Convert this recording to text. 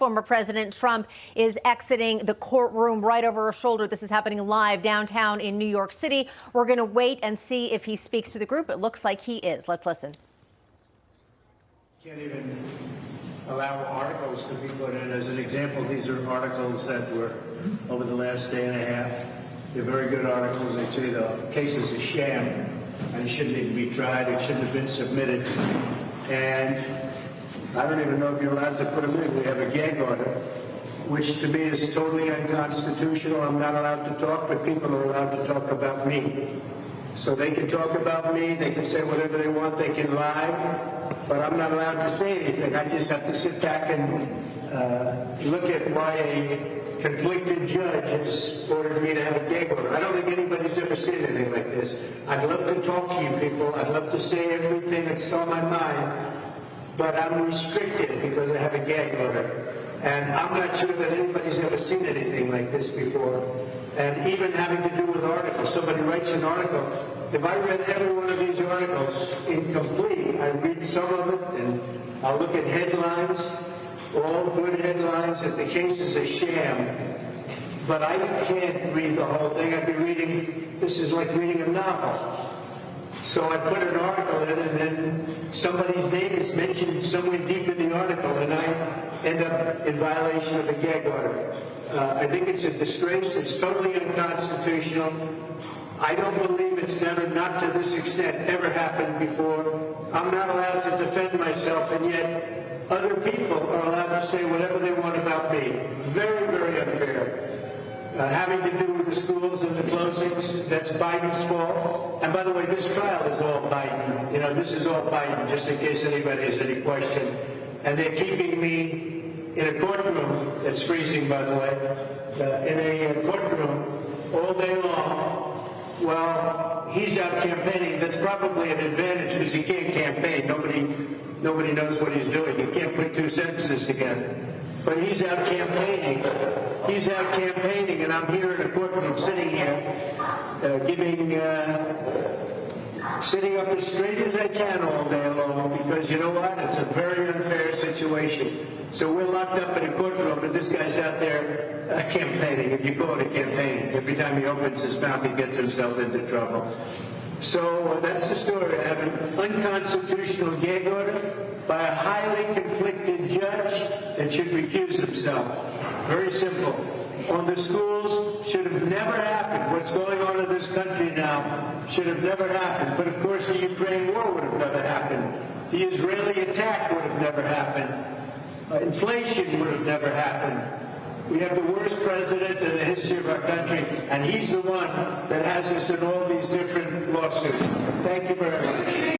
former President Trump is exiting the courtroom right over her shoulder. This is happening live downtown in New York City. We're going to wait and see if he speaks to the group. It looks like he is. Let's listen. Can't even allow articles to be put in. As an example, these are articles that were over the last day and a half. They're very good articles. They say the case is a sham and it shouldn't even be tried. It shouldn't have been submitted. And I don't even know if you're allowed to put them in. We have a gag order, which to me is totally unconstitutional. I'm not allowed to talk, but people are allowed to talk about me. So they can talk about me, they can say whatever they want, they can lie, but I'm not allowed to say anything. I just have to sit back and look at why a conflicted judge has ordered me to have a gag order. I don't think anybody's ever seen anything like this. I'd love to talk to you people. I'd love to say everything that's on my mind, but I'm restricted because I have a gag order. And I'm not sure that anybody's ever seen anything like this before. And even having to do with articles. Somebody writes an article. If I read every one of these articles incomplete, I read some of it and I'll look at headlines, all good headlines, and the case is a sham. But I can't read the whole thing. I'd be reading, this is like reading a novel. So I put an article in, and then somebody's name is mentioned somewhere deep in the article, and I end up in violation of a gag order. I think it's a disgrace. It's totally unconstitutional. I don't believe it's never, not to this extent, ever happened before. I'm not allowed to defend myself, and yet other people are allowed to say whatever they want about me. Very, very unfair. Having to do with the schools and the closings, that's Biden's fault. And by the way, this trial is all Biden. You know, this is all Biden, just in case anybody has any question. And they're keeping me in a courtroom that's freezing, by the way, in a courtroom all day long. Well, he's out campaigning. That's probably an advantage because he can't campaign. Nobody knows what he's doing. He can't put two sentences together. But he's out campaigning. He's out campaigning, and I'm here in a courtroom, sitting here, sitting up as straight as I can all day long, because you know what? It's a very unfair situation. So we're locked up in a courtroom, and this guy's out there campaigning, if you call it a campaign. Every time he opens his mouth, he gets himself into trouble. So that's the story. I have an unconstitutional gag order by a highly conflicted judge that should recuse himself. Very simple. On the schools, should have never happened. What's going on in this country now should have never happened. But of course, the Ukraine war would have never happened. The Israeli attack would have never happened. Inflation would have never happened. We have the worst president in the history of our country, and he's the one that has us in all these different lawsuits. Thank you very much.